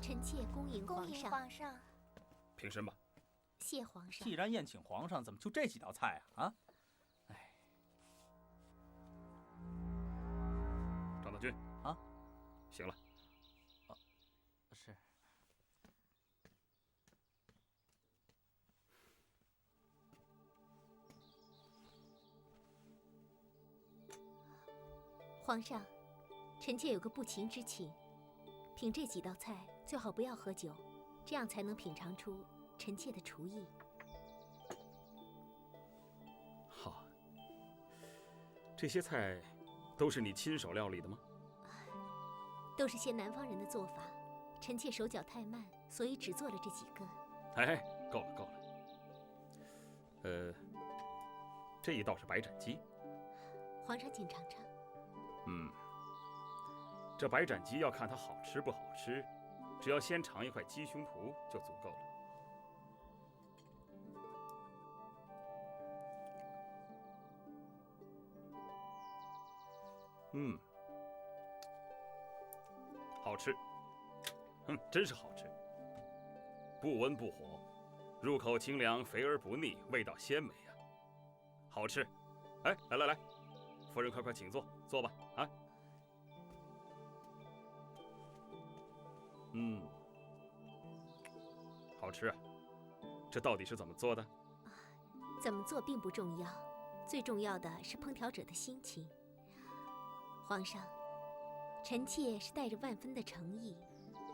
臣妾恭迎皇上。皇上，平身吧。谢皇上。既然宴请皇上，怎么就这几道菜啊？啊，哎，张大军啊，行了。是。皇上，臣妾有个不情之请，品这几道菜最好不要喝酒，这样才能品尝出臣妾的厨艺。好，这些菜都是你亲手料理的吗？都是些南方人的做法，臣妾手脚太慢，所以只做了这几个。哎，够了够了。这一道是白斩鸡。皇上请尝尝。这白斩鸡要看它好吃不好吃，只要先尝一块鸡胸脯就足够了。好吃，真是好吃，不温不火，入口清凉，肥而不腻，味道鲜美啊，好吃。哎，来，夫人快请坐，坐吧啊。好吃啊！这到底是怎么做的？怎么做并不重要，最重要的是烹调者的心情。皇上，臣妾是带着万分的诚意，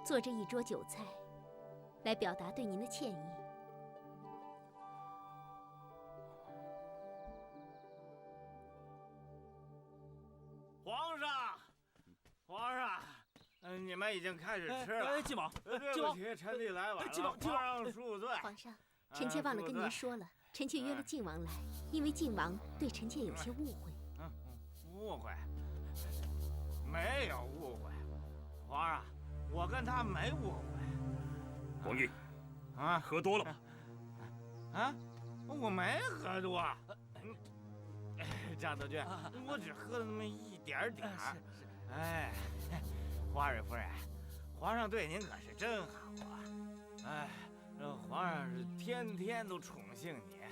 做这一桌酒菜，来表达对您的歉意。皇上，你们已经开始吃了。靖王，对不起，臣弟来晚了。皇上恕罪。皇上，臣妾忘了跟您说了，臣妾约了靖王来，因为靖王对臣妾有些误会。误会？没有误会，皇上，我跟他没误会。王毅，喝多了吗？我没喝多。张德军，我只喝了那么一点点。哎，花蕊夫人，皇上对您可是真好啊！哎，这皇上是天天都宠幸你。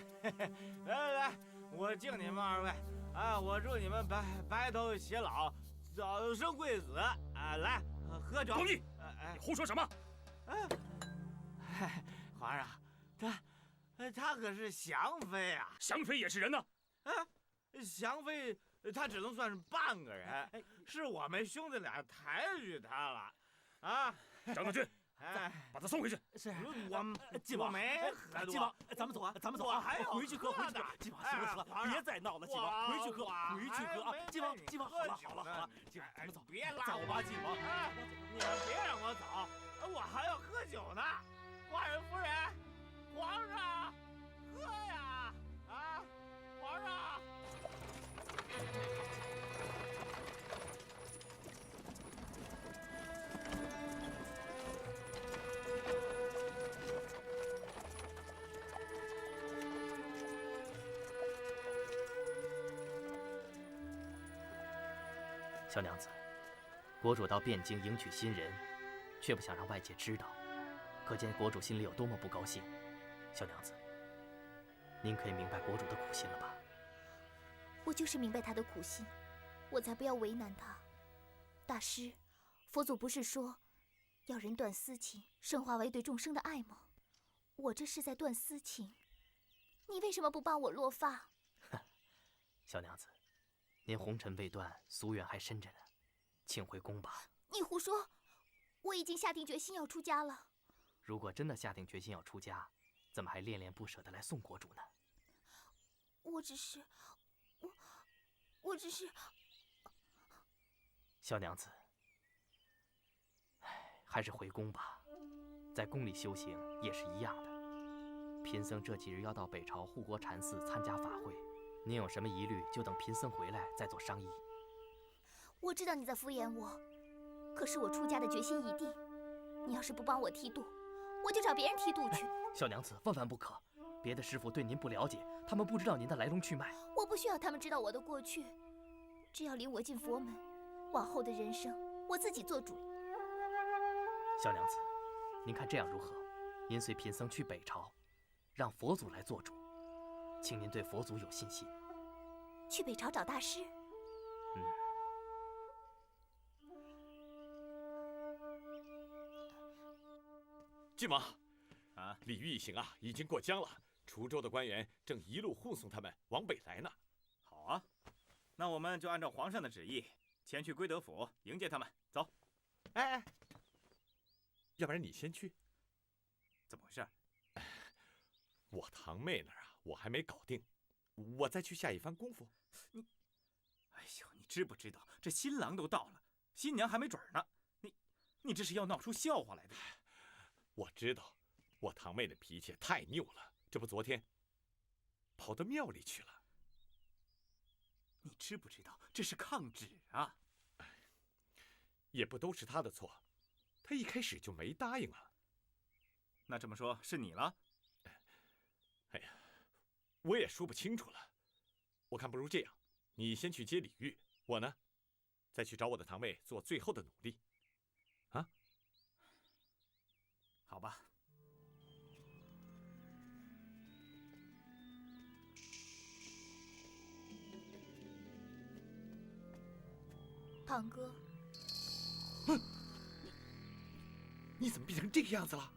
来，我敬你们二位啊！我祝你们白头偕老，早生贵子啊！来，喝酒。王毅，你胡说什么？皇上，他可是祥妃啊！祥妃也是人呢。祥妃。他只能算是半个人，是我们兄弟俩抬举他了，啊！张德军，把他送回去。是，靖王没喝多。靖王，咱们走啊！还要回去喝。靖王，行了，别再闹了，靖王，回去喝啊！靖王，好了，靖王，咱们走，别拉走吧，靖王。你们别让我走，我还要喝酒呢。花蕊夫人，皇上，喝呀！啊，皇上。小娘子，国主到汴京迎娶新人，却不想让外界知道，可见国主心里有多么不高兴。小娘子，您可以明白国主的苦心了吧？我就是明白他的苦心，我才不要为难他。大师，佛祖不是说要人断私情，升华为对众生的爱吗？我这是在断私情，你为什么不帮我落发？小娘子，您红尘未断，夙愿还深着呢，请回宫吧。你胡说，我已经下定决心要出家了。如果真的下定决心要出家，怎么还恋恋不舍地来送国主呢？我只是。小娘子，还是回宫吧，在宫里修行也是一样的。贫僧这几日要到北朝护国禅寺参加法会，您有什么疑虑，就等贫僧回来再做商议。我知道你在敷衍我，可是我出家的决心已定。你要是不帮我剃度，我就找别人剃度去。小娘子，万万不可！别的师傅对您不了解，他们不知道您的来龙去脉。我不需要他们知道我的过去，只要领我进佛门，往后的人生我自己做主。小娘子，您看这样如何？您随贫僧去北朝，让佛祖来做主，请您对佛祖有信心。去北朝找大师。郡王，啊，李煜一行啊，已经过江了。滁州的官员正一路护送他们往北来呢。好啊，那我们就按照皇上的旨意，前去归德府迎接他们。走。哎，要不然你先去。怎么回事？我堂妹那儿啊，我还没搞定，我再去下一番功夫。哎呦，你知不知道这新郎都到了，新娘还没准呢？你这是要闹出笑话来的。我知道，我堂妹的脾气太拗了，这不昨天跑到庙里去了。你知不知道这是抗旨啊？也不都是她的错，她一开始就没答应啊。那这么说是你了？哎呀，我也说不清楚了。我看不如这样，你先去接李煜，我呢，再去找我的堂妹做最后的努力。啊？好吧。堂哥，你怎么变成这个样子了？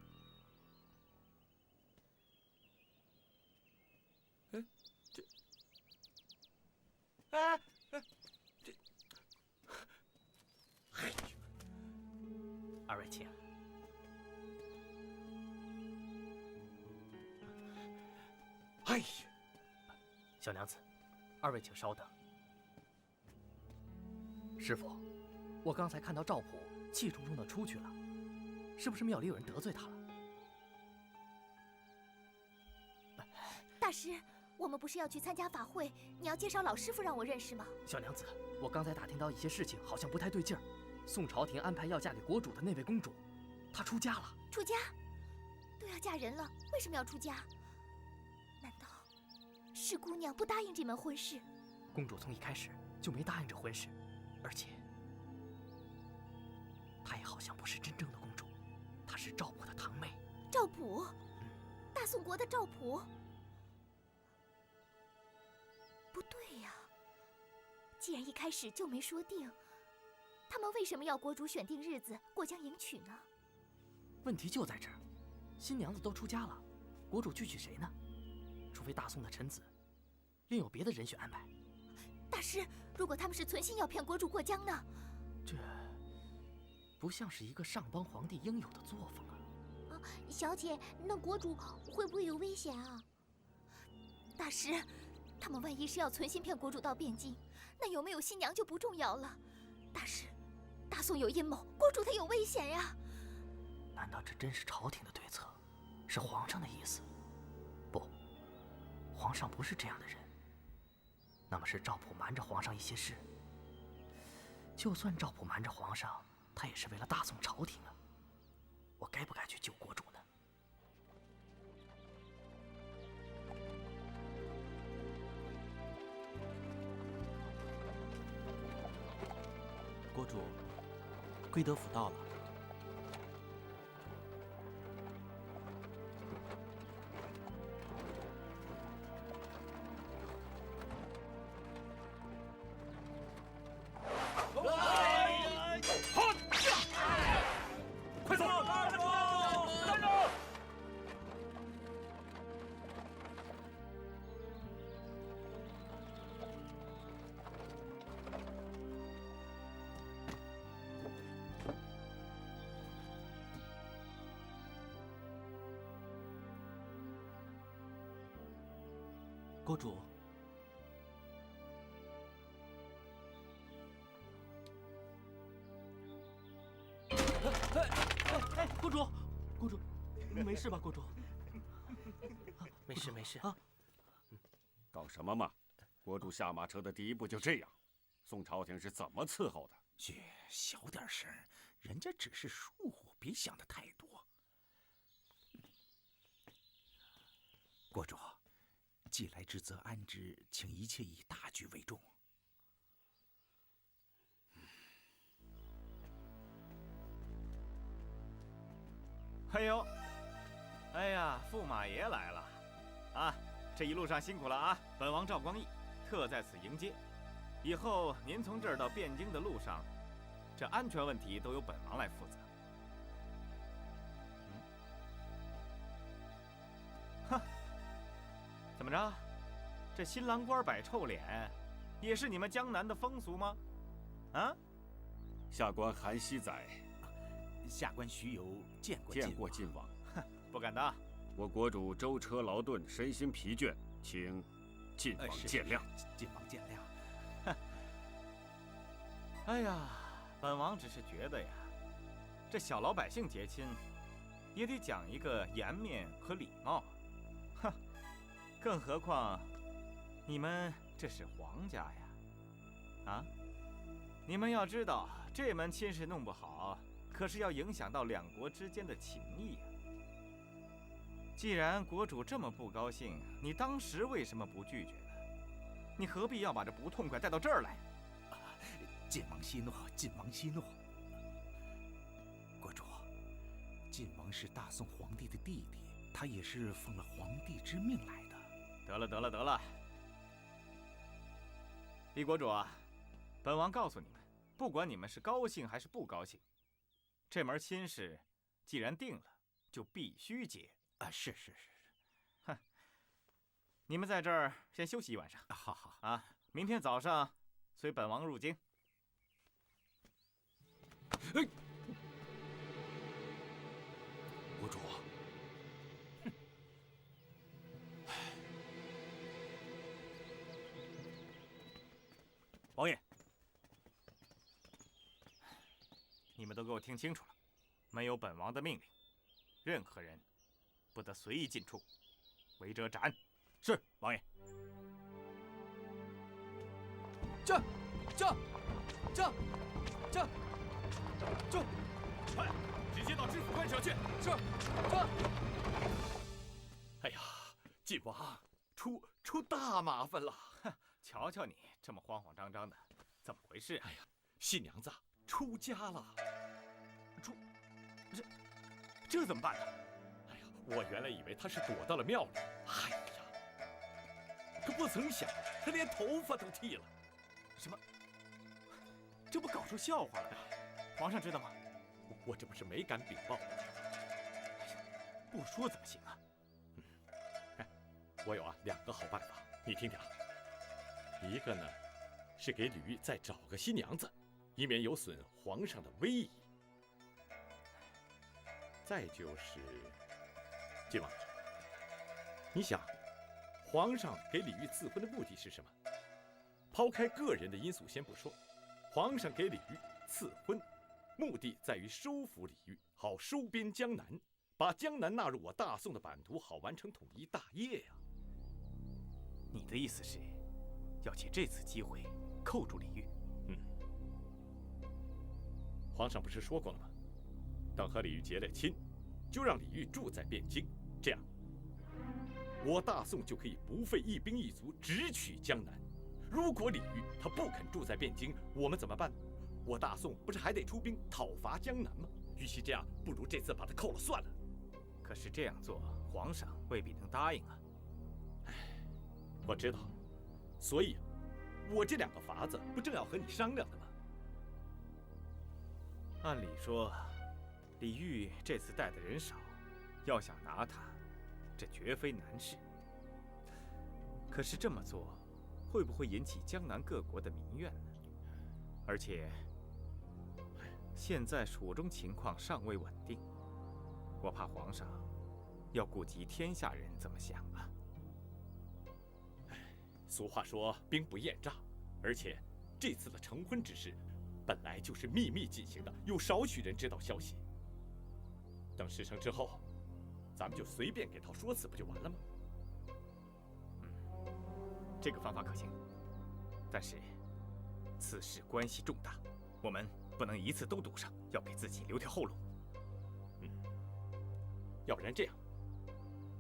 二位请。哎呀，小娘子，二位请稍等。师傅，我刚才看到赵普气冲冲的出去了，是不是庙里有人得罪他了？大师，我们不是要去参加法会？你要介绍老师傅让我认识吗？小娘子，我刚才打听到一些事情，好像不太对劲儿。宋朝廷安排要嫁给国主的那位公主，她出家了。出家？都要嫁人了，为什么要出家？难道是姑娘不答应这门婚事？公主从一开始就没答应这婚事，而且她也好像不是真正的公主，她是赵普的堂妹。赵普，大宋国的赵普。不对呀，既然一开始就没说定，他们为什么要国主选定日子过江迎娶呢？问题就在这儿，新娘子都出家了，国主去娶谁呢？除非大宋的臣子另有别的人选安排。大师，如果他们是存心要骗国主过江呢？这不像是一个上邦皇帝应有的作风啊！小姐，那国主会不会有危险啊？大师，他们万一是要存心骗国主到汴京，那有没有新娘就不重要了。大师，大宋有阴谋，国主她有危险呀！难道这真是朝廷的对策？是皇上的意思？不，皇上不是这样的人。那么是赵普瞒着皇上一些事。就算赵普瞒着皇上，他也是为了大宋朝廷啊。我该不该去救国主呢？国主，归德府到了。快走！站住！站住！国主，公主，公主，没事吧？公主，没事没事啊。搞什么嘛！国主下马车的第一步就这样，宋朝廷是怎么伺候的？嘘，小点声，人家只是疏忽，别想的太多。国主，既来之则安之，请一切以大局为重。哎呦，哎呀，驸马爷来了，啊，这一路上辛苦了啊！本王赵光义特在此迎接。以后您从这儿到汴京的路上，这安全问题都由本王来负责。哼，怎么着？这新郎官摆臭脸，也是你们江南的风俗吗？啊？下官韩熙载，下官徐游见过晋王。哼，不敢当。我国主舟车劳顿，身心疲倦，请晋王见谅。晋王见谅。哎呀，本王只是觉得呀，这小老百姓结亲，也得讲一个颜面和礼貌。哼，更何况你们这是皇家呀，啊！你们要知道，这门亲事弄不好，可是要影响到两国之间的情谊呀。既然国主这么不高兴，你当时为什么不拒绝呢？你何必要把这不痛快带到这儿来？晋王息怒，晋王息怒。国主，晋王是大宋皇帝的弟弟，他也是奉了皇帝之命来的。得了，李国主啊，本王告诉你们，不管你们是高兴还是不高兴，这门亲事既然定了，就必须结啊！是。哼，你们在这儿先休息一晚上。好啊，明天早上随本王入京。国主，王爷，你们都给我听清楚了，没有本王的命令，任何人不得随意进出，违者斩。是，王爷。这，快，直接到知府官舍去。是。哎呀，晋王出大麻烦了！哼，瞧瞧你这么慌慌张张的，怎么回事？哎呀，新娘子出家了。这怎么办呢？哎呀，我原来以为她是躲到了庙里。哎呀，可不曾想她连头发都剃了。什么？这不搞出笑话来了？皇上知道吗？我这不是没敢禀报。哎呀，不说怎么行啊？哎，我有2个好办法，你听听啊。一个呢，是给吕玉再找个新娘子，以免有损皇上的威仪。再就是，晋王，你想，皇上给李煜赐婚的目的是什么？抛开个人的因素先不说，皇上给李煜赐婚，目的在于收服李煜，好收编江南，把江南纳入我大宋的版图，好完成统一大业呀。你的意思是，要借这次机会扣住李煜？皇上不是说过了吗？等和李煜结了亲，就让李煜住在汴京，这样，我大宋就可以不费一兵一卒直取江南。如果李煜他不肯住在汴京，我们怎么办？我大宋不是还得出兵讨伐江南吗？与其这样，不如这次把他扣了算了。可是这样做，皇上未必能答应啊。唉，我知道，所以，我这2个法子不正要和你商量的吗？按理说，李煜这次带的人少，要想拿他，这绝非难事。可是这么做，会不会引起江南各国的民怨呢？而且，现在蜀中情况尚未稳定，我怕皇上要顾及天下人怎么想啊。俗话说兵不厌诈，而且这次的成婚之事本来就是秘密进行的，有少许人知道消息。等事成之后，咱们就随便给他说辞，不就完了吗？这个方法可行，但是此事关系重大，我们不能一次都赌上，要给自己留条后路。要不然这样，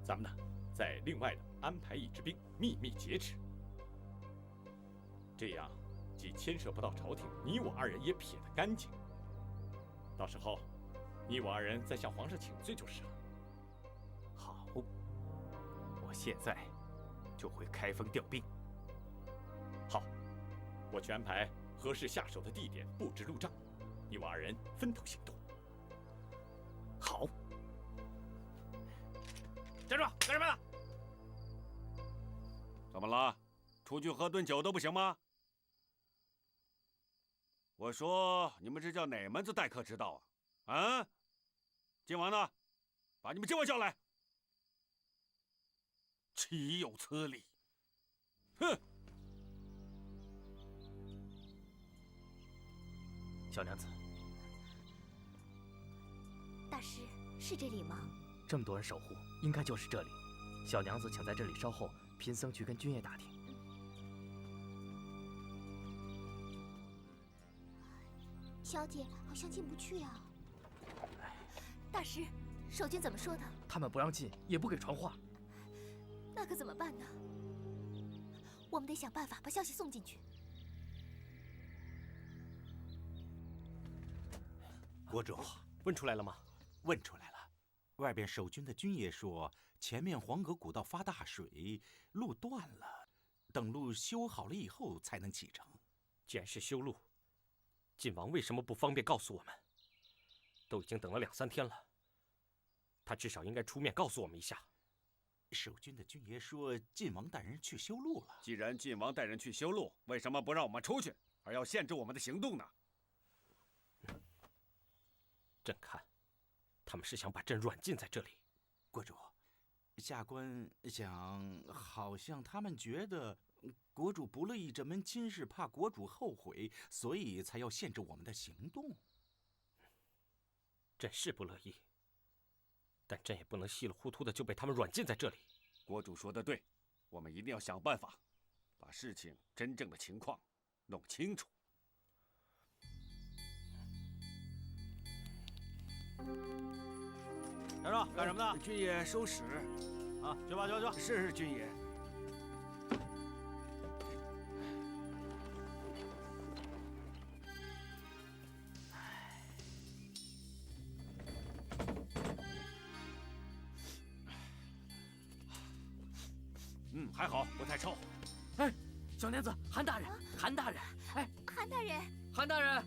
咱们呢再另外的安排一支兵，秘密劫持，这样既牵涉不到朝廷，你我2人也撇得干净。到时候你我二人再向皇上请罪就是了。好，我现在就回开封调兵。好，我去安排合适下手的地点，布置路障，你我二人分头行动。好。站住！干什么？怎么了？出去喝顿酒都不行吗？我说你们这叫哪门子待客之道啊？啊！晋王呢？把你们晋王叫来！岂有此理！哼！小娘子，大师，是这里吗？这么多人守护，应该就是这里。小娘子，请在这里稍后，贫僧去跟君爷打听。小姐好像进不去呀。大师，守军怎么说的？他们不让进，也不给传话。那可怎么办呢？我们得想办法把消息送进去。国主，问出来了吗？问出来了。外边守军的军爷说，前面黄河古道发大水，路断了，等路修好了以后才能启程。既然是修路，晋王为什么不方便告诉我们？都已经等了2、3天了，他至少应该出面告诉我们一下。守军的军爷说，晋王带人去修路了。既然晋王带人去修路，为什么不让我们出去，而要限制我们的行动呢？朕看，他们是想把朕软禁在这里。国主，下官想，好像他们觉得国主不乐意这门亲事，怕国主后悔，所以才要限制我们的行动。朕是不乐意，但朕也不能稀里糊涂的就被他们软禁在这里。国主说的对，我们一定要想办法，把事情真正的情况弄清楚。站住！干什么呢？军爷收使。啊，去吧，去吧，去吧。是军爷。还好，不太臭。哎，小娘子，韩大人，韩大人，哎，韩大人，韩大人，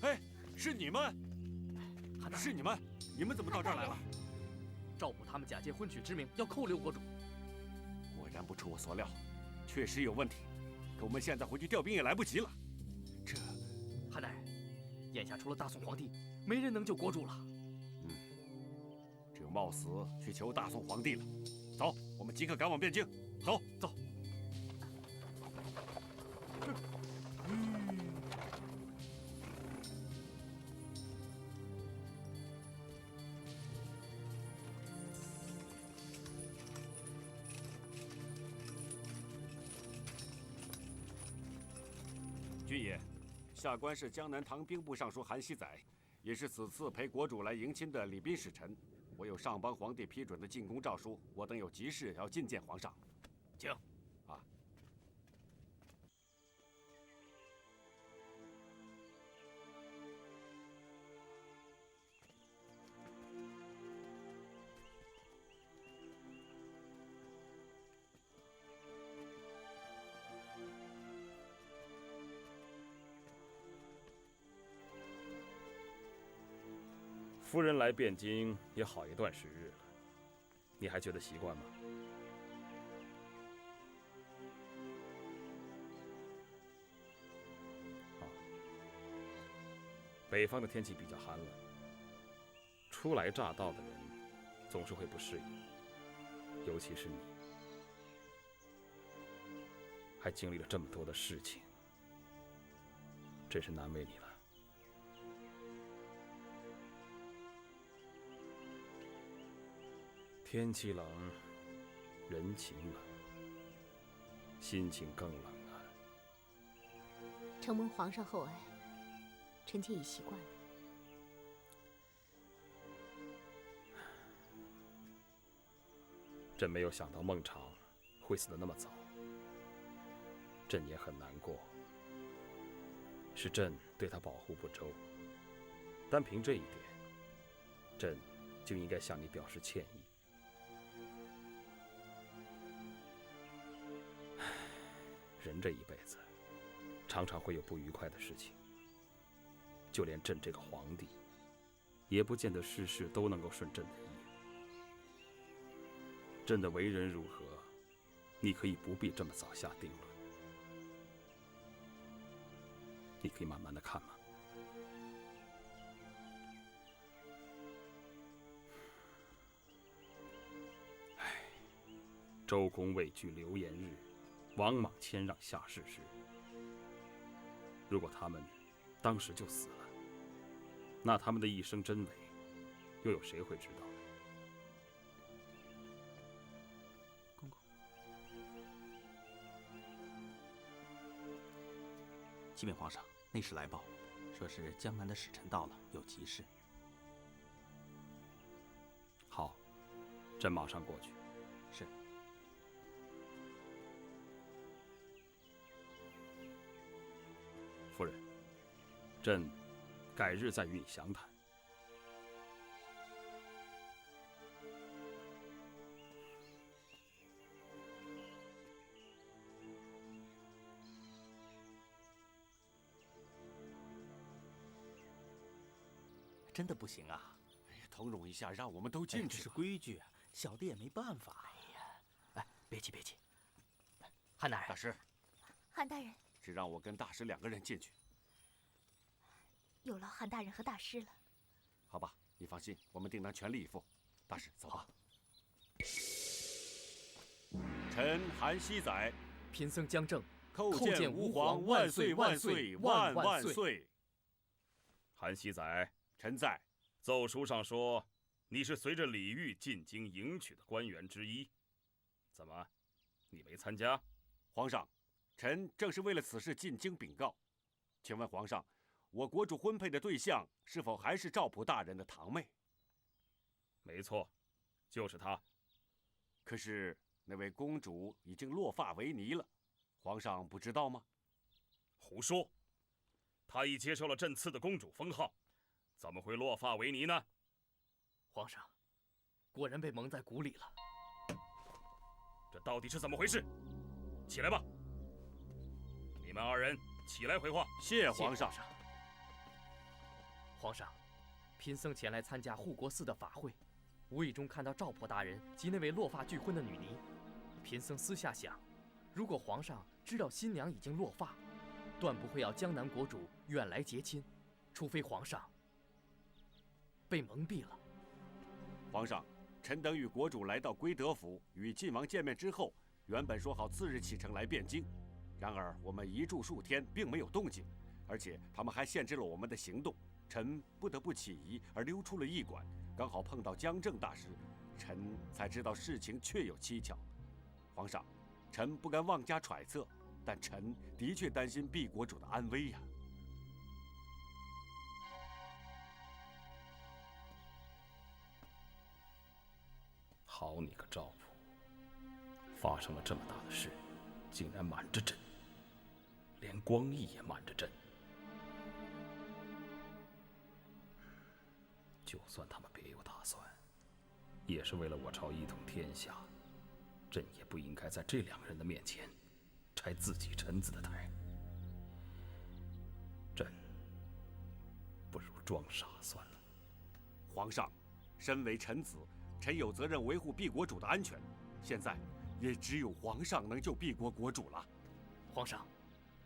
哎，是你们，韩大人，是你们，你们怎么到这儿来了？赵普他们假借婚娶之名要扣留国主，果然不出我所料，确实有问题。可我们现在回去调兵也来不及了。这，韩大人，眼下除了大宋皇帝，没人能救国主了。只有冒死去求大宋皇帝了。走，我们即刻赶往汴京。走，走。军爷，下官是江南唐兵部尚书韩熙载，也是此次陪国主来迎亲的礼宾使臣。我有上邦皇帝批准的进宫诏书，我等有急事要觐见皇上。请。啊。夫人来汴京也好一段时日了，你还觉得习惯吗？北方的天气比较寒冷，初来乍到的人总是会不适应，尤其是你，还经历了这么多的事情，真是难为你了。天气冷，人情冷，心情更冷啊。承蒙皇上厚爱，臣妾已习惯了。朕没有想到孟昶会死得那么早，朕也很难过。是朕对他保护不周，单凭这一点，朕就应该向你表示歉意。人这一辈子，常常会有不愉快的事情，就连朕这个皇帝，也不见得事事都能够顺朕的意。朕的为人如何，你可以不必这么早下定论，你可以慢慢的看嘛。周公畏惧流言日，王莽谦让下士时，如果他们当时就死了，那他们的一生真伪，又有谁会知道？公公，启禀皇上，内侍来报，说是江南的使臣到了，有急事。好，朕马上过去。是。夫人，朕改日再与你详谈。真的不行啊！通融一下，让我们都进去。这是规矩啊，小弟也没办法。别急别急，韩大人。大师，韩大人，只让我跟大师2个人进去。有劳韩大人和大师了。好吧，你放心，我们定能全力以赴。大师，走吧。臣韩熙载，贫僧姜正，叩见吾皇万岁万岁万万岁！韩熙载，臣在。奏书上说，你是随着李煜进京迎娶的官员之一，怎么，你没参加？皇上，臣正是为了此事进京禀告。请问皇上，我国主婚配的对象是否还是赵普大人的堂妹？没错，就是她。可是那位公主已经落发为尼了，皇上不知道吗？胡说！她已接受了朕赐的公主封号，怎么会落发为尼呢？皇上，果然被蒙在鼓里了。这到底是怎么回事？起来吧！你们2人起来回话。谢皇上。皇上，贫僧前来参加护国寺的法会，无意中看到赵普大人及那位落发拒婚的女尼。贫僧私下想，如果皇上知道新娘已经落发，断不会要江南国主远来结亲，除非皇上被蒙蔽了。皇上，臣等与国主来到归德府，与晋王见面之后，原本说好次日启程来汴京，然而我们一住数天，并没有动静，而且他们还限制了我们的行动，臣不得不起疑而溜出了驿馆，刚好碰到姜正大师，臣才知道事情确有蹊跷。皇上，臣不敢妄加揣测，但臣的确担心毕国主的安危呀。好你个赵普，发生了这么大的事，竟然瞒着朕，连光义也瞒着朕。就算他们别有打算，也是为了我朝一统天下，朕也不应该在这2个人的面前拆自己臣子的台。朕不如装傻算了。皇上，身为臣子，臣有责任维护毕国主的安全，现在也只有皇上能救毕国国主了。皇上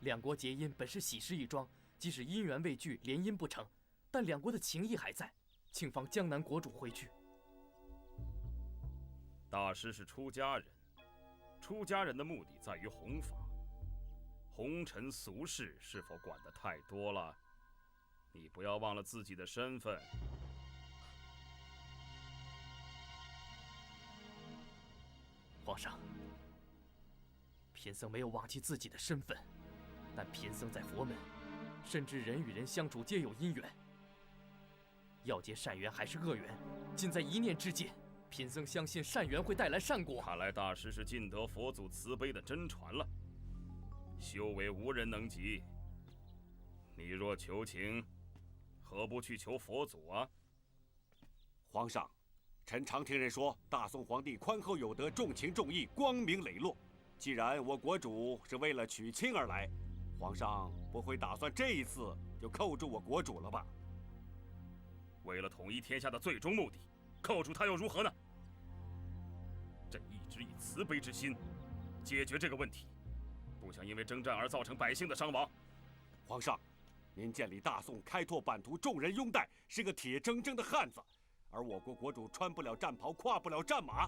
，2国结姻本是喜事一桩，即使姻缘未具，联姻不成，但2国的情谊还在，请放江南国主回去。大师是出家人，出家人的目的在于弘法，红尘俗事是否管得太多了？你不要忘了自己的身份。皇上，贫僧没有忘记自己的身份，但贫僧在佛门，深知人与人相处皆有因缘，要结善缘还是恶缘，尽在一念之间。贫僧相信善缘会带来善果。看来大师是尽得佛祖慈悲的真传了，修为无人能及。你若求情，何不去求佛祖啊？皇上，臣常听人说，大宋皇帝宽厚有德，重情重义，光明磊落。既然我国主是为了娶亲而来，皇上不会打算这一次就扣住我国主了吧？为了统一天下的最终目的，扣住他又如何呢？朕一直以慈悲之心解决这个问题，不想因为征战而造成百姓的伤亡。皇上，您建立大宋，开拓版图，众人拥戴，是个铁铮铮的汉子。而我国国主穿不了战袍，跨不了战马，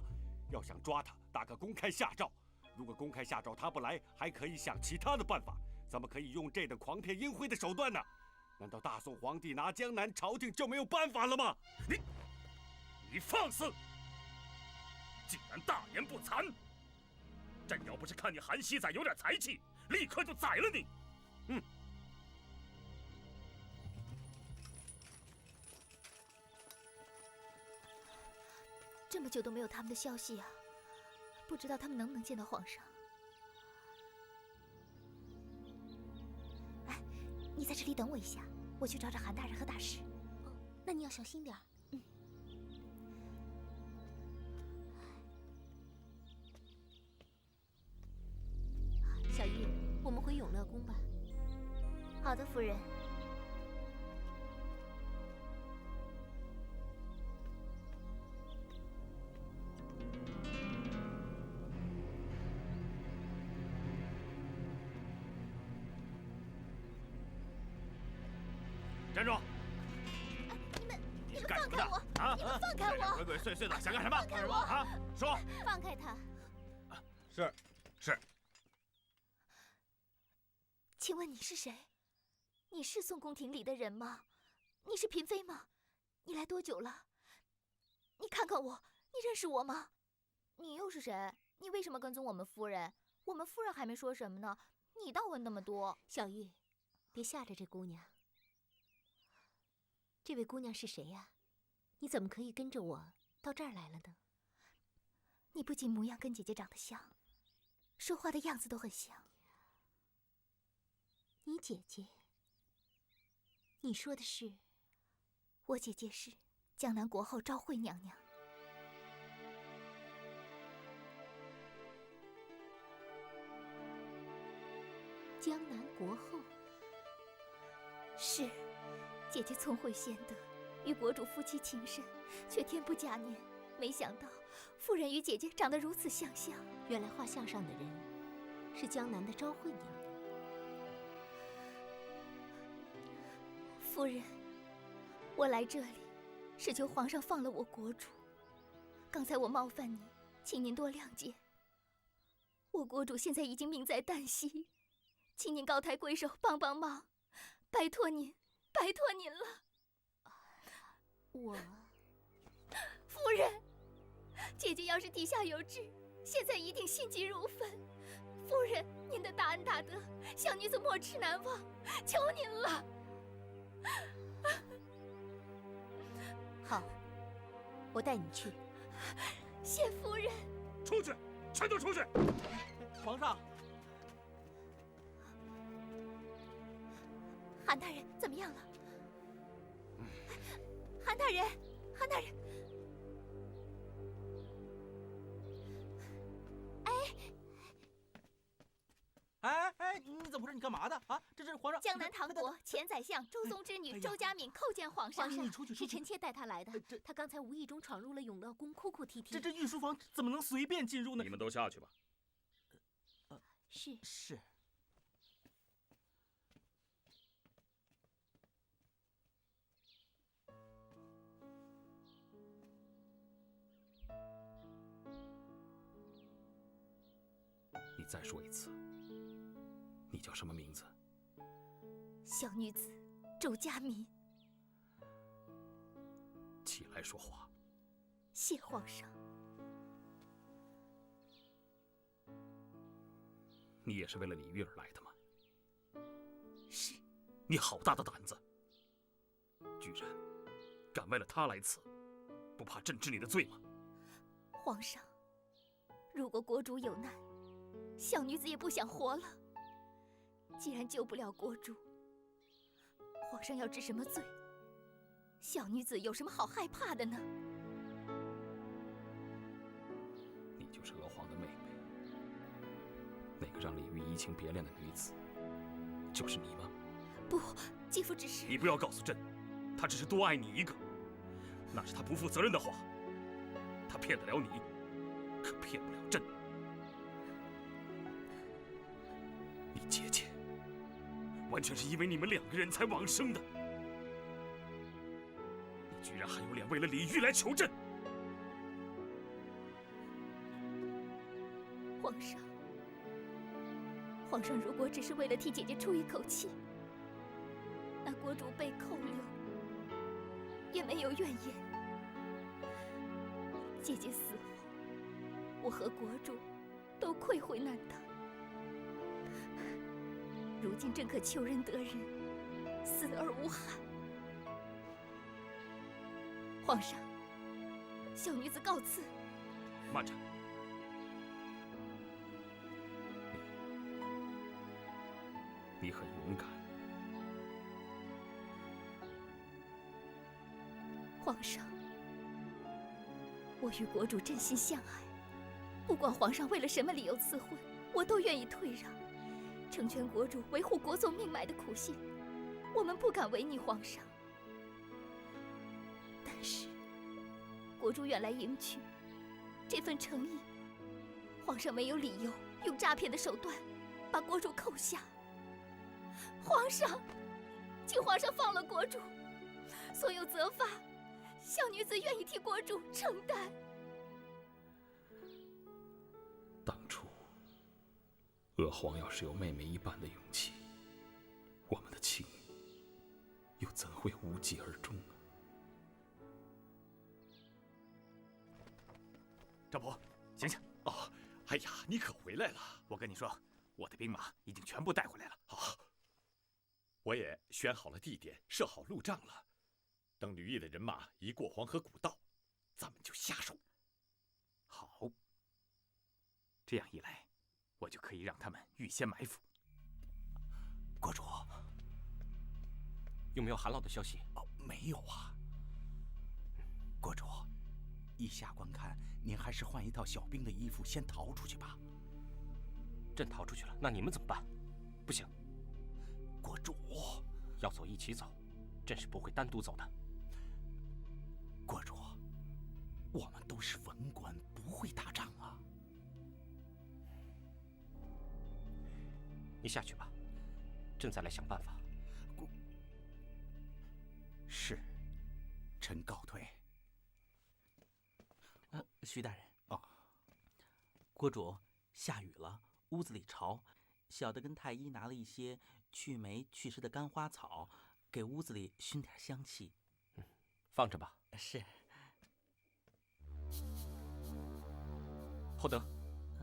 要想抓他，大可公开下诏。如果公开下诏他不来，还可以想其他的办法。怎么可以用这等狂骗阴灰的手段呢？难道大宋皇帝拿江南，朝廷就没有办法了吗？你放肆！竟然大言不惭！朕要不是看你韩熙载有点才气，立刻就宰了你！这么久都没有他们的消息啊，不知道他们能不能见到皇上。哎，你在这里等我一下，我去找找韩大人和大师。哦，那你要小心点儿。小玉，我们回永乐宫吧。好的，夫人。站住！你们干什么的？放开我！啊！你们放开我！鬼鬼祟祟的，想干什么？放开我！啊！说。放开他！是。请问你是谁？你是宋宫廷里的人吗？你是嫔妃吗？你来多久了？你看看我，你认识我吗？你又是谁？你为什么跟踪我们夫人？我们夫人还没说什么呢，你倒问那么多。小玉，别吓着这姑娘。这位姑娘是谁呀？你怎么可以跟着我到这儿来了呢？你不仅模样跟姐姐长得像，说话的样子都很像。你姐姐？你说的是？我姐姐是江南国后昭惠娘娘。江南国后？是。姐姐聪慧贤德，与国主夫妻情深，却天不假年。没想到夫人与姐姐长得如此相像。原来画像上的人是江南的昭惠娘娘。夫人，我来这里是求皇上放了我国主。刚才我冒犯您，请您多谅解。我国主现在已经命在旦夕，请您高抬贵手帮帮忙，拜托您。拜托您了，夫人，姐姐要是地下有知，现在一定心急如焚。夫人，您的大恩大德，小女子没齿难忘，求您了。好，我带你去。谢夫人。出去，全都出去！皇上。韩大人怎么样了？韩大人，韩大人，哎，你怎么回事？你干嘛的啊？这是皇上。江南唐国前宰相周松之女周佳敏叩见皇上。你出去，是臣妾带她来的。她刚才无意中闯入了永乐宫，哭哭啼啼。这御书房怎么能随便进入呢？你们都下去吧。是。你再说一次，你叫什么名字？小女子周佳敏。起来说话。谢皇上。你也是为了李煜而来的吗？是。你好大的胆子，居然敢为了他来此，不怕朕治你的罪吗？皇上，如果国主有难，小女子也不想活了。既然救不了国主，皇上要治什么罪？小女子有什么好害怕的呢？移情别恋的女子，就是你吗？不，继父只是……你不要告诉朕，他只是多爱你一个，那是他不负责任的话。他骗得了你，可骗不了朕。你姐姐完全是因为你们2个人才往生的，你居然还有脸为了李煜来求朕！皇上如果只是为了替姐姐出一口气，那国主被扣留也没有怨言。姐姐死后，我和国主都愧悔难当。如今正可求人得人，死而无憾。皇上，小女子告辞。慢着。你很勇敢。皇上，我与国主真心相爱，不管皇上为了什么理由赐婚，我都愿意退让，成全国主维护国祚命脉的苦心。我们不敢违逆皇上，但是国主远来迎娶，这份诚意，皇上没有理由用诈骗的手段把国主扣下。皇上，请皇上放了国主，所有责罚，小女子愿意替国主承担。当初，娥皇要是有妹妹一般的勇气，我们的情又怎会无疾而终呢？赵伯，醒醒！哦，哎呀，你可回来了！我跟你说，我的兵马已经全部带回来了。好。我也选好了地点，设好路障了。等吕毅的人马一过黄河古道，咱们就下手。好，这样一来，我就可以让他们预先埋伏。国主，有没有韩老的消息？哦，没有啊。国主，依下官看，您还是换一套小兵的衣服，先逃出去吧。朕逃出去了，那你们怎么办？不行。国主，要走一起走，朕是不会单独走的。国主，我们都是文官，不会打仗啊。你下去吧，朕再来想办法。是，臣告退。徐大人。哦，国主，下雨了，屋子里潮。小的跟太医拿了一些去霉祛湿的干花草，给屋子里熏点香气。放着吧。是。厚德，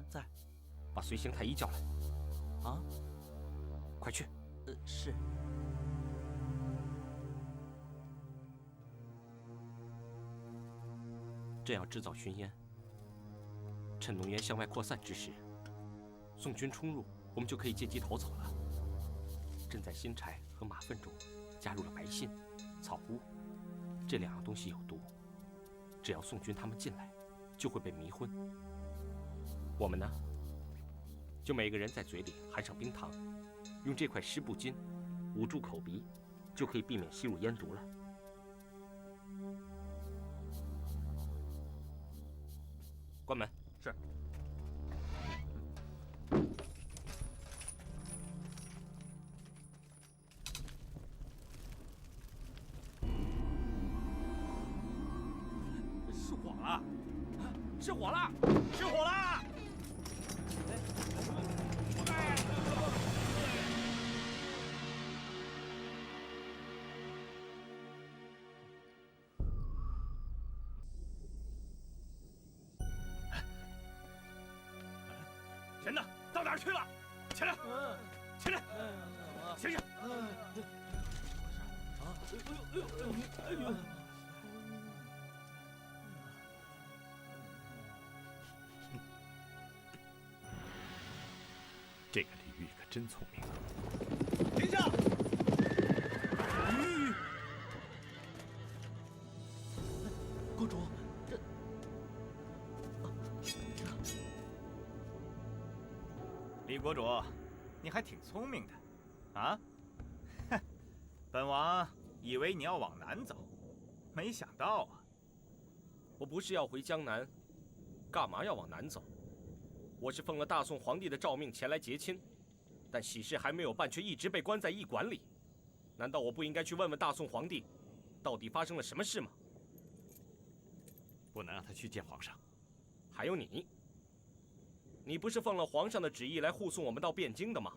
在。把随行太医叫来。啊，快去。是。朕要制造熏烟，趁浓烟向外扩散之时，宋军冲入。我们就可以借机逃走了。朕在新柴和马粪中加入了白荇、草乌，这2样东西有毒，只要宋军他们进来，就会被迷昏。我们呢，就每个人在嘴里含上冰糖，用这块湿布巾捂住口鼻，就可以避免吸入烟毒了。关门。是。失火了！失火了！失火了！人呢？到哪儿去了？起来！起来！醒醒！哎呦！这个李煜可真聪明啊！停下！公主，这……李国主，你还挺聪明的，啊？哼，本王以为你要往南走，没想到啊。我不是要回江南，干嘛要往南走？我是奉了大宋皇帝的诏命前来结亲，但喜事还没有办，却一直被关在驿馆里。难道我不应该去问问大宋皇帝，到底发生了什么事吗？不能让他去见皇上。还有你，你不是奉了皇上的旨意来护送我们到汴京的吗？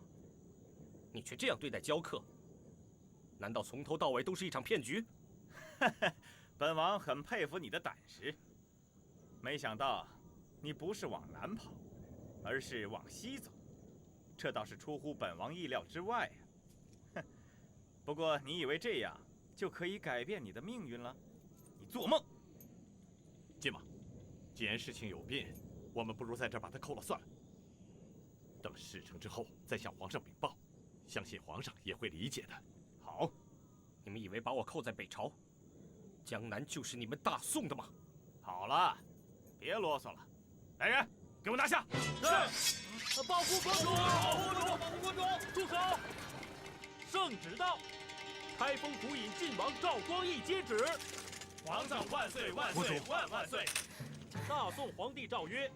你却这样对待娇客，难道从头到尾都是一场骗局？本王很佩服你的胆识，没想到你不是往南跑，而是往西走，这倒是出乎本王意料之外呀。哼，不过你以为这样就可以改变你的命运了？你做梦！晋王，既然事情有变，我们不如在这儿把他扣了算了。等事成之后再向皇上禀报，相信皇上也会理解的。好，你们以为把我扣在北朝，江南就是你们大宋的吗？好了，别啰嗦了，来人，给我拿下！是，保护公主！保护公主！保护公主！住手！圣旨到，开封府尹晋王赵光义接旨。皇上万岁！万岁！万万岁！大宋皇帝诏曰：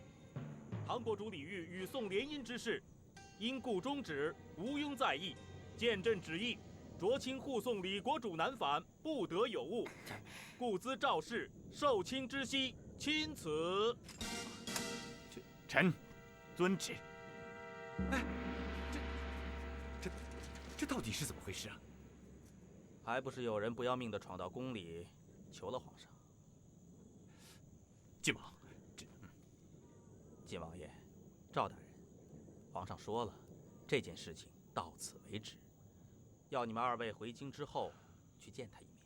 唐国主李煜与宋联姻之事，因故终止，毋庸在意。见朕旨意，酌亲护送李国主南返，不得有误。故兹赵氏受亲之夕，钦此。臣遵旨。哎，这到底是怎么回事啊？还不是有人不要命的闯到宫里，求了皇上。晋王，晋王爷，赵大人，皇上说了，这件事情到此为止，要你们二位回京之后去见他一面。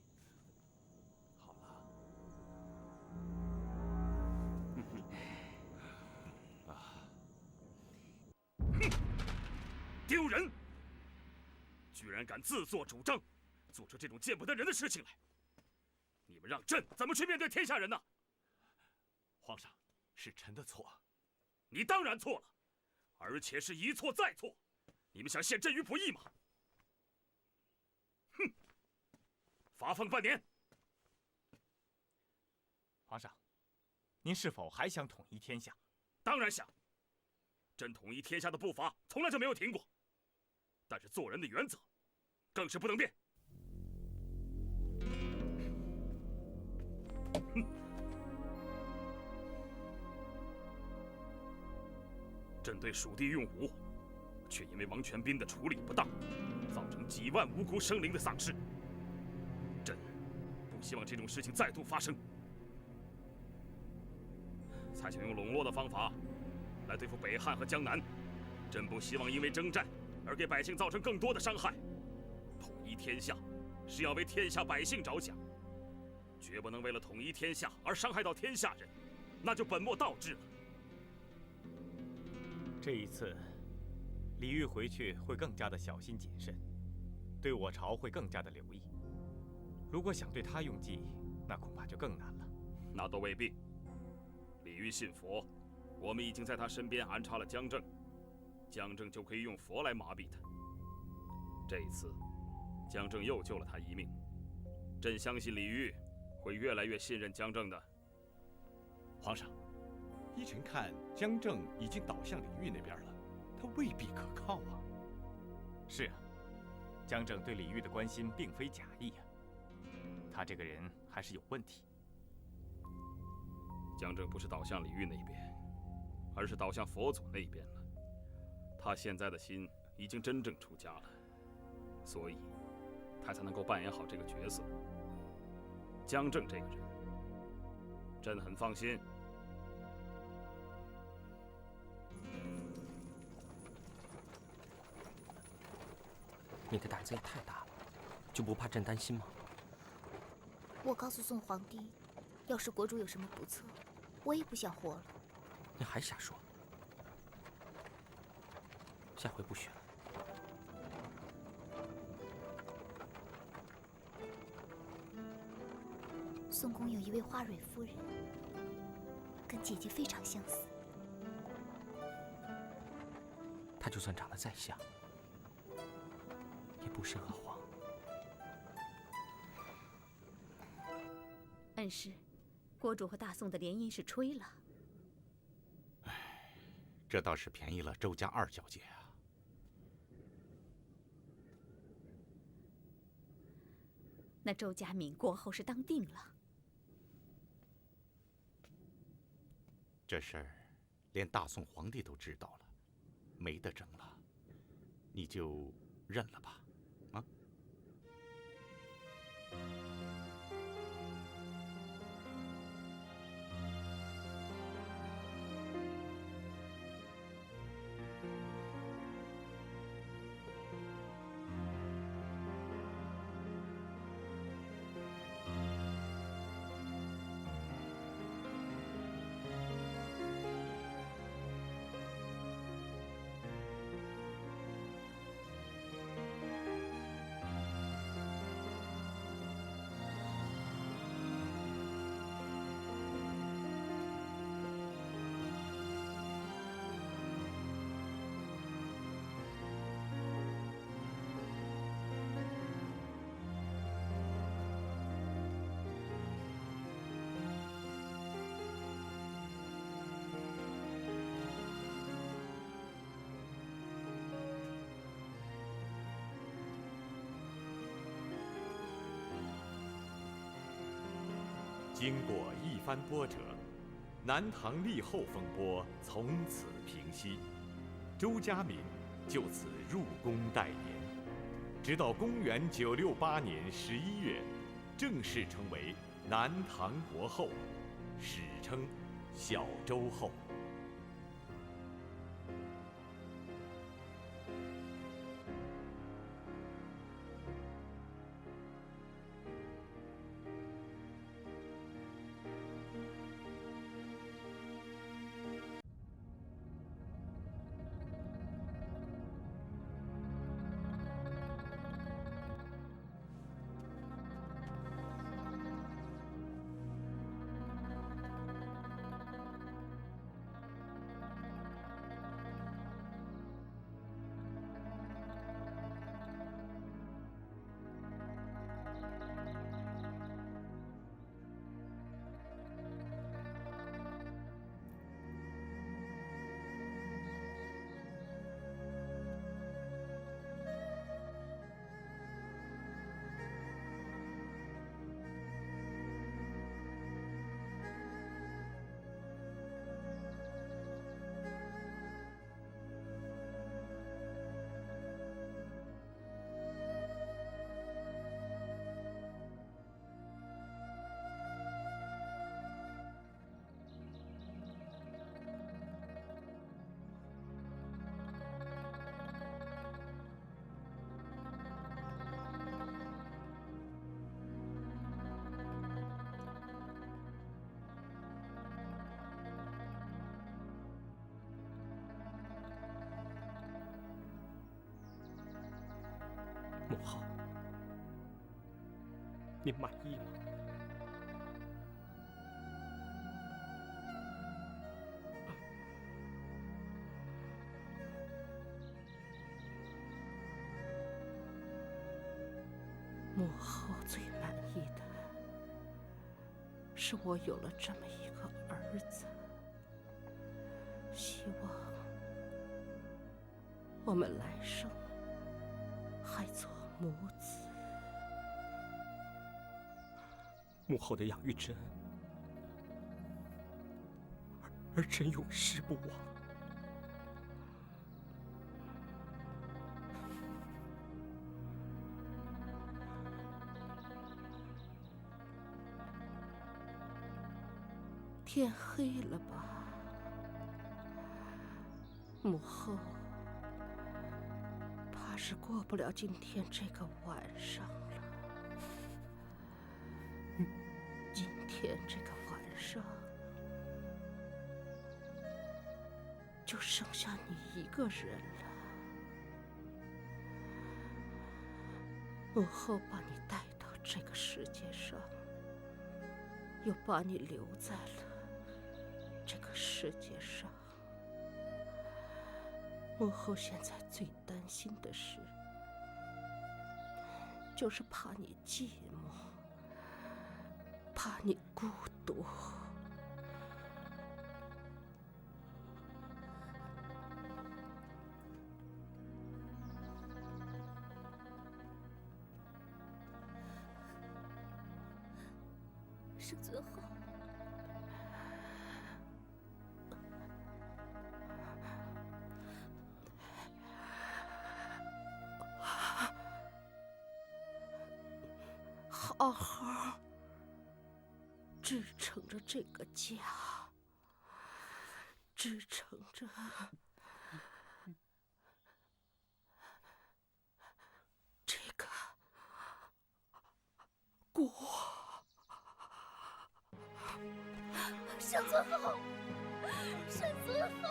好了。丢人！居然敢自作主张，做出这种见不得人的事情来！你们让朕怎么去面对天下人呢？皇上，是臣的错。你当然错了，而且是一错再错。你们想陷朕于不义吗？哼！罚俸半年。皇上，您是否还想统一天下？当然想。朕统一天下的步伐从来就没有停过，但是做人的原则更是不能变。哼！朕对蜀地用武，却因为王全斌的处理不当，造成几万无辜生灵的丧失。朕不希望这种事情再度发生，才想用笼络的方法来对付北汉和江南。朕不希望因为征战而给百姓造成更多的伤害。统一天下是要为天下百姓着想，绝不能为了统一天下而伤害到天下人，那就本末倒置了。这一次，李煜回去会更加的小心谨慎，对我朝会更加的留意。如果想对他用计，那恐怕就更难了。那倒未必。李煜信佛，我们已经在他身边安插了姜正，姜正就可以用佛来麻痹他。这一次，姜正又救了他一命，朕相信李煜会越来越信任姜正的。皇上，依臣看姜正已经倒向李煜那边了，他未必可靠啊。是啊，姜正对李煜的关心并非假意啊，他这个人还是有问题。姜正不是倒向李煜那边，而是倒向佛祖那边了。他现在的心已经真正出家了，所以他才能够扮演好这个角色。姜正这个人，朕很放心。你的胆子也太大了，就不怕朕担心吗？我告诉宋皇帝，要是国主有什么不测，我也不想活了。你还瞎说？下回不许了。宋宫有一位花蕊夫人，跟姐姐非常相似。她就算长得再像，不是阿黄。恩师，国主和大宋的联姻是吹了。这倒是便宜了周家二小姐啊。那周家敏过后是当定了。这事儿连大宋皇帝都知道了，没得争了，你就认了吧，啊？经过一番波折，南唐立后风波从此平息，周家敏就此入宫待年，直到公元968年11月，正式成为南唐国后，史称小周后。母后，您满意吗？母后最满意的是我有了这么一个儿子，希望我们来生还做母子。母后的养育之恩，儿臣永世不忘。天黑了吧？母后怕是过不了今天这个晚上了。今天这个晚上就剩下你一个人了。母后把你带到这个世界上，又把你留在了这个世界上。母后现在最担心的是，就是怕你寂寞，怕你孤独。圣尊后，好好支撑着这个家，支撑着这个国。圣尊后，圣尊后。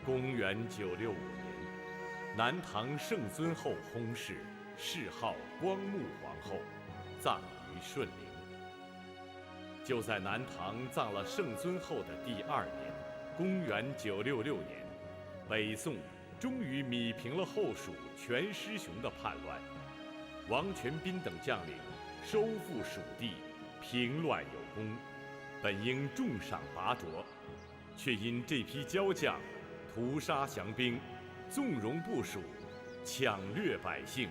公元965年，南唐圣尊后薨逝，谥号光穆皇后，葬于顺陵。就在南唐葬了圣尊后的第2年，公元966年，北宋终于弭平了后蜀全师雄的叛乱。王全斌等将领收复蜀地，平乱有功，本应重赏拔擢，却因这批骄将屠杀降兵，纵容部属，抢掠百姓，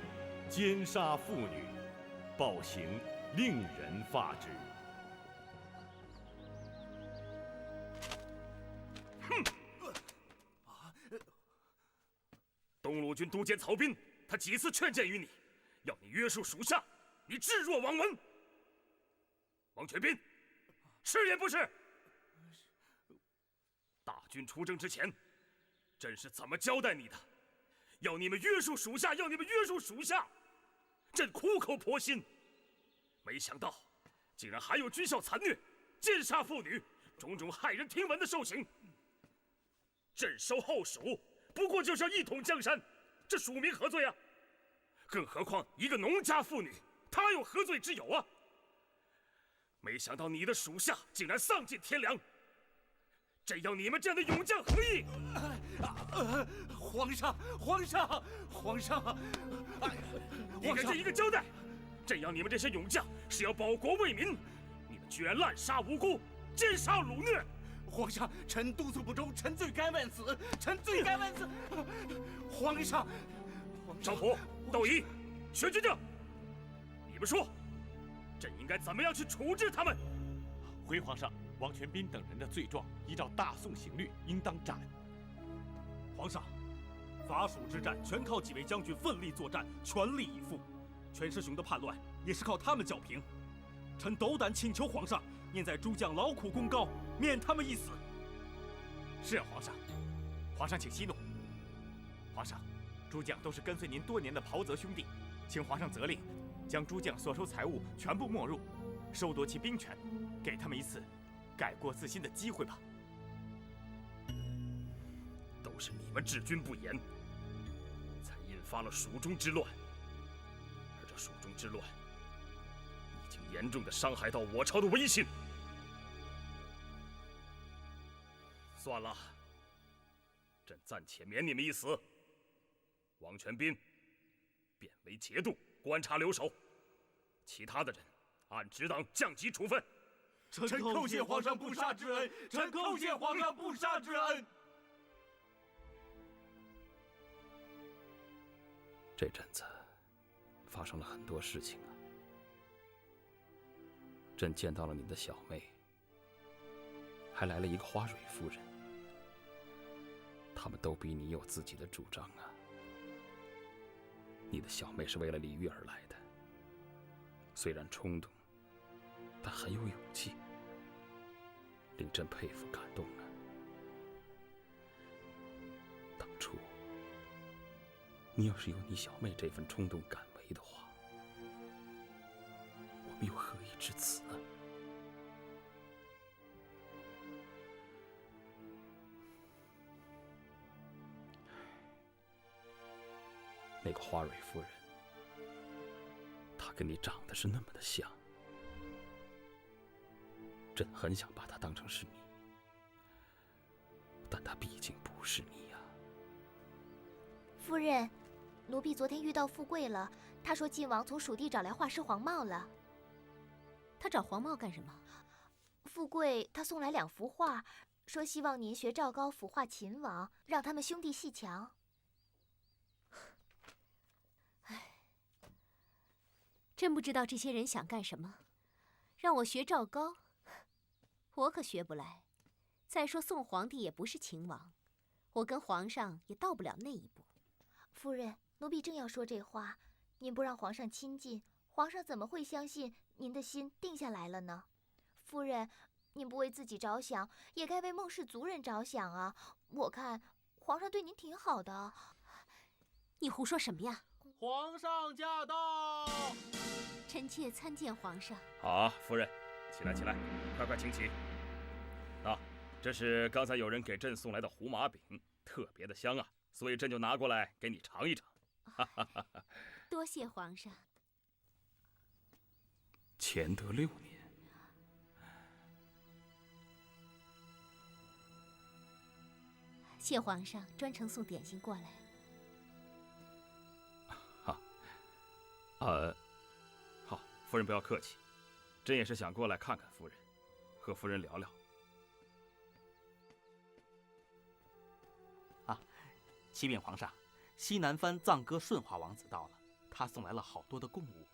奸杀妇女，暴行令人发指。东路军都监曹彬，他几次劝谏于你，要你约束属下，你置若罔闻。王全斌，是也不是？大军出征之前，朕是怎么交代你的？要你们约束属下，要你们约束属下。朕苦口婆心，没想到竟然还有军校残虐、奸杀妇女，种种骇人听闻的兽行。朕收后蜀，不过就是要一统江山，这蜀民何罪啊？更何况一个农家妇女，她又何罪之有啊？没想到你的属下竟然丧尽天良，朕要你们这样的勇将何意？皇上，皇上，皇上！你给朕一个交代！朕要你们这些勇将是要保国卫民，你们居然滥杀无辜，奸杀掳掠！皇上，臣督促不忠，臣罪该万死，臣罪该万死！皇上，赵普、窦仪、薛军正，你们说，朕应该怎么样去处置他们？回皇上，王全斌等人的罪状依照大宋刑律，应当斩。皇上，伐蜀之战全靠几位将军奋力作战，全力以赴，全师雄的叛乱也是靠他们剿平。臣斗胆请求皇上，念在诸将劳苦功高，免他们一死。是啊，皇上，皇上请息怒。皇上，诸将都是跟随您多年的袍泽兄弟，请皇上责令，将诸将所收财物全部没入，收夺其兵权，给他们一次改过自新的机会吧。都是你们治军不严，才引发了蜀中之乱。而这蜀中之乱，已经严重的伤害到我朝的威信。算了，朕暂且免你们一死。王全斌贬为节度观察留守，其他的人按职等降级处分。臣叩谢皇上不杀之恩，臣叩谢皇上不杀之恩。这阵子发生了很多事情啊。朕见到了你的小妹，还来了一个花蕊夫人，他们都比你有自己的主张啊。你的小妹是为了李煜而来的，虽然冲动，但很有勇气，令朕佩服感动啊。当初你要是有你小妹这份冲动敢为的话，我们又何以至此呢？那个花蕊夫人，她跟你长得是那么的像，朕很想把她当成是你，但她毕竟不是你呀。夫人，奴婢昨天遇到富贵了，他说晋王从蜀地找来画师黄茂了。他找黄茂干什么？富贵他送来2幅画，说希望您学赵高辅画秦王，让他们兄弟戏强。真不知道这些人想干什么，让我学赵高，我可学不来。再说宋皇帝也不是秦王，我跟皇上也到不了那一步。夫人，奴婢正要说这话，您不让皇上亲近，皇上怎么会相信您的心定下来了呢？夫人，您不为自己着想，也该为孟氏族人着想啊！我看皇上对您挺好的。你胡说什么呀？皇上驾到！臣妾参见皇上。好，夫人，起来，起来，快快请起。这是刚才有人给朕送来的胡麻饼，特别的香啊，所以朕就拿过来给你尝一尝。多谢皇上。乾德6年，谢皇上专程送点心过来。好，夫人不要客气，朕也是想过来看看夫人，和夫人聊聊。启禀皇上，西南藩藏歌顺化王子到了，他送来了好多的贡物。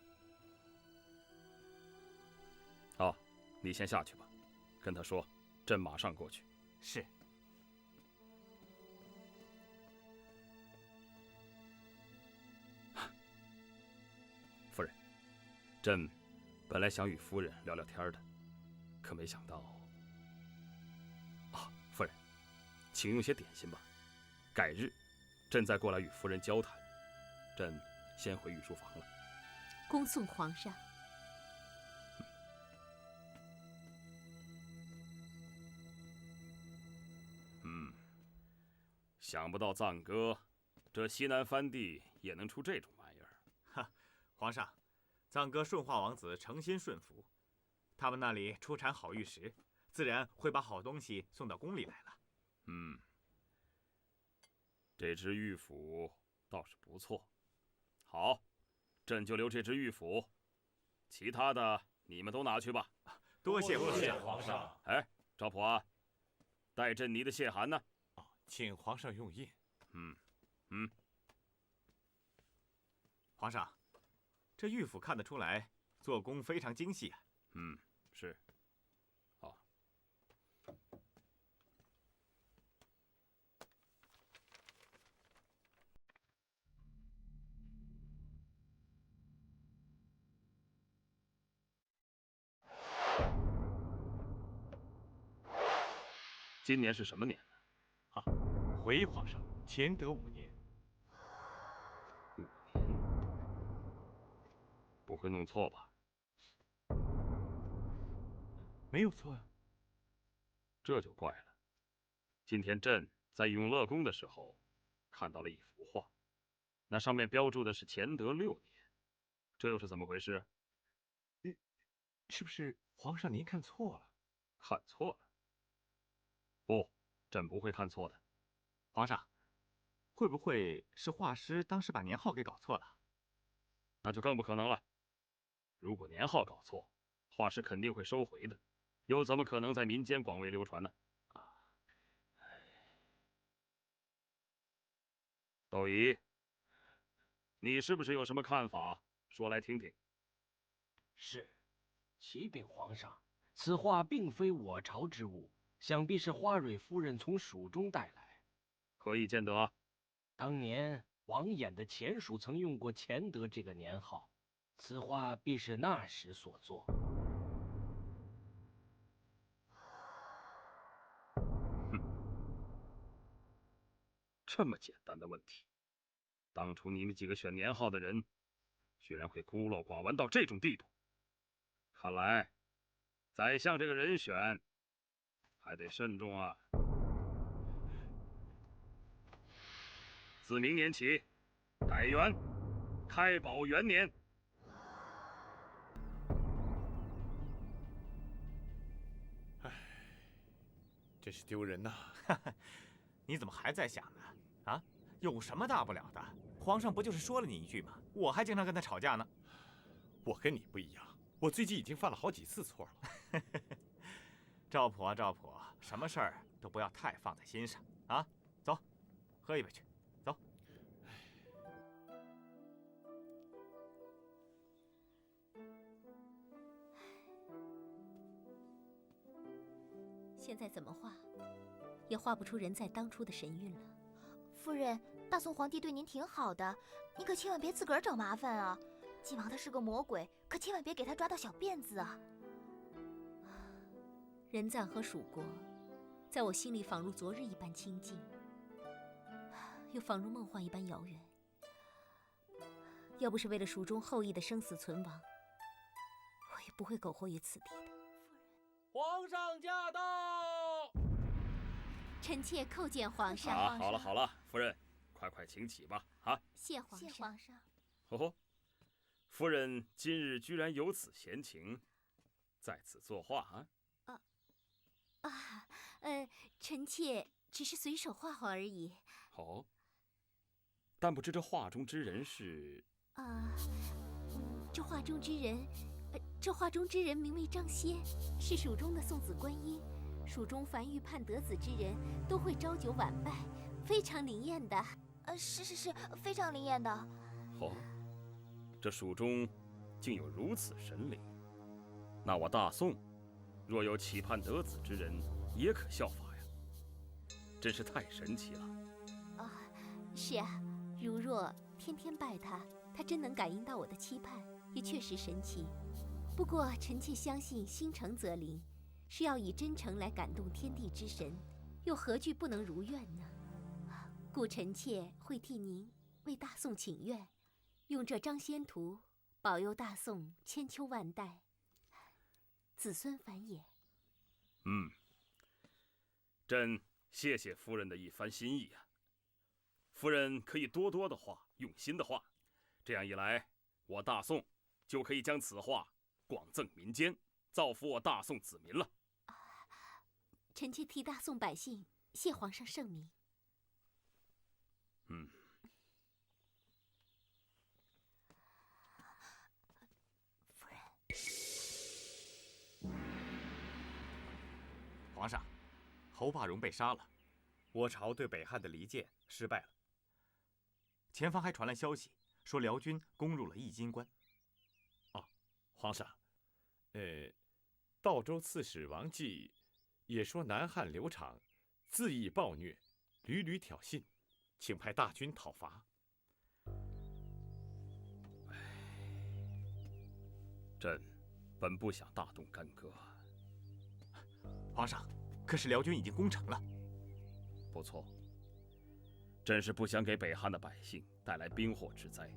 你先下去吧，跟他说，朕马上过去。是。夫人，朕本来想与夫人聊聊天的，可没想到……夫人，请用些点心吧，改日朕再过来与夫人交谈。朕先回御书房了。恭送皇上。想不到藏哥，这西南藩地也能出这种玩意儿。皇上，藏哥顺化王子诚心顺服，他们那里出产好玉石，自然会把好东西送到宫里来了。这只玉斧倒是不错。好，朕就留这只玉斧，其他的你们都拿去吧。多谢皇上。哎，赵普啊，带朕尼的谢函呢？请皇上用印。皇上，这玉斧看得出来，做工非常精细啊。是。好。今年是什么年？回皇上，乾德5年。不会弄错吧？没有错呀。这就怪了。今天朕在永乐宫的时候，看到了一幅画，那上面标注的是乾德6年，这又是怎么回事？是不是皇上您看错了？看错了？不，朕不会看错的。皇上，会不会是画师当时把年号给搞错了？那就更不可能了。如果年号搞错，画师肯定会收回的，又怎么可能在民间广为流传呢？窦仪，你是不是有什么看法？说来听听。是，启禀皇上，此画并非我朝之物，想必是花蕊夫人从蜀中带来。何以见得？当年王衍的前蜀曾用过乾德这个年号，此画必是那时所作。这么简单的问题，当初你们几个选年号的人，居然会孤陋寡闻到这种地步。看来，宰相这个人选还得慎重啊。自明年起，改元开宝元年。真是丢人呐！你怎么还在想呢？啊，有什么大不了的？皇上不就是说了你一句吗？我还经常跟他吵架呢。我跟你不一样，我最近已经犯了好几次错了。赵普啊，赵普，什么事儿都不要太放在心上啊！走，喝一杯去，走。现在怎么画，也画不出人在当初的神韵了。夫人，大宋皇帝对您挺好的，你可千万别自个儿找麻烦啊！靖王他是个魔鬼，可千万别给他抓到小辫子啊！人赞和蜀国，在我心里仿如昨日一般亲近，又仿如梦幻一般遥远。要不是为了蜀中后裔的生死存亡，我也不会苟活于此地的。皇上驾到！臣妾叩见皇上。啊，好了好了，夫人，快请起吧。啊，谢皇上。谢皇上。哦，夫人今日居然有此闲情，在此作画啊？臣妾只是随手画画而已。哦，但不知这画中之人是？这画中之人名为张歇，是蜀中的送子观音。蜀中凡遇盼得子之人，都会朝酒晚拜，非常灵验的。是，非常灵验的。哦，这蜀中竟有如此神灵，那我大宋若有期盼得子之人，也可效法呀，真是太神奇了。是啊，如若天天拜他，他真能感应到我的期盼，也确实神奇。不过臣妾相信心诚则灵，是要以真诚来感动天地之神，又何惧不能如愿呢？故臣妾会替您为大宋请愿，用这张仙图保佑大宋千秋万代，子孙繁衍。朕谢谢夫人的一番心意啊。夫人可以多多的画，用心的画，这样一来，我大宋就可以将此画广赠民间，造福我大宋子民了。臣妾替大宋百姓谢皇上圣明。夫人，皇上，侯霸荣被杀了，我朝对北汉的离间失败了。前方还传来消息，说辽军攻入了易筋关。皇上，道州刺史王继也说南汉刘长恣意暴虐，屡屡挑衅，请派大军讨伐。朕本不想大动干戈。皇上，可是辽军已经攻城了。不错，朕是不想给北汉的百姓带来兵祸之灾，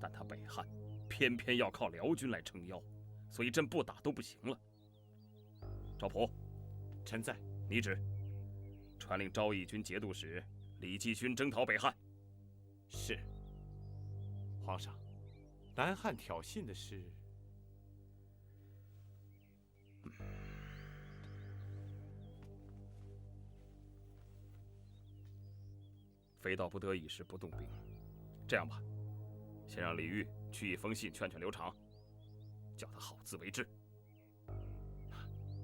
但他北汉偏偏要靠辽军来撑腰，所以朕不打都不行了。赵普，臣在。你旨，传令昭义军节度使李继勋征讨北汉。是。皇上，南汉挑衅的是？非到不得已时不动兵。这样吧，先让李煜去一封信劝劝刘长，叫他好自为之。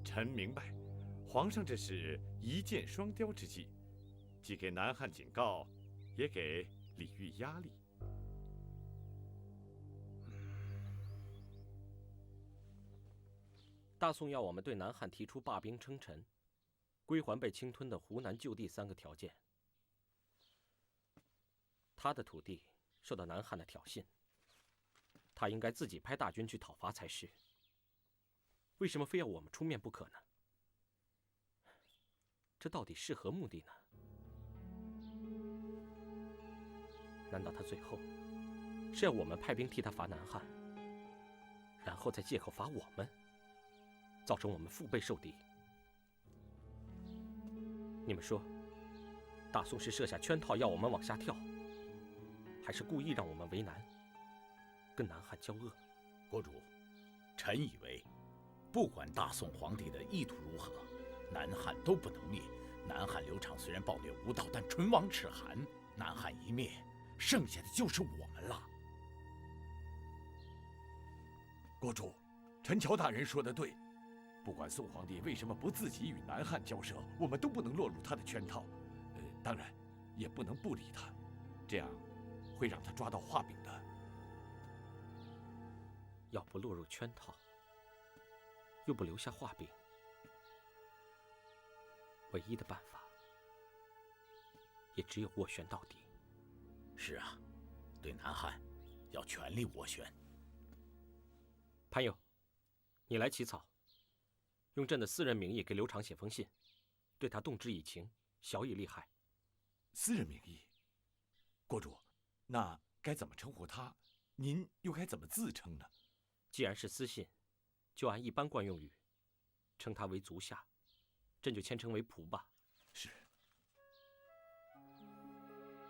臣明白，皇上这是一箭双雕之计，既给南汉警告，也给李煜压力。大宋要我们对南汉提出罢兵称臣、归还被侵吞的湖南旧地3个条件。他的土地受到南汉的挑衅，他应该自己派大军去讨伐才是。为什么非要我们出面不可呢？这到底是何目的呢？难道他最后是要我们派兵替他伐南汉，然后再借口伐我们，造成我们腹背受敌？你们说，大宋是设下圈套要我们往下跳，还是故意让我们为难，跟南汉交恶？国主，臣以为，不管大宋皇帝的意图如何，南汉都不能灭。南汉刘长虽然暴虐无道，但唇亡齿寒，南汉一灭，剩下的就是我们了。国主，陈桥大人说的对，不管宋皇帝为什么不自己与南汉交涉，我们都不能落入他的圈套。当然，也不能不理他，这样会让他抓到画饼的。要不落入圈套，又不留下画饼，唯一的办法也只有斡旋到底。是啊，对南汉要全力斡旋。潘友，你来起草，用朕的私人名义给刘长写封信，对他动之以情，晓以利害。私人名义，国主，那该怎么称呼他？您又该怎么自称呢？既然是私信，就按一般惯用语，称他为足下，朕就谦称为仆吧。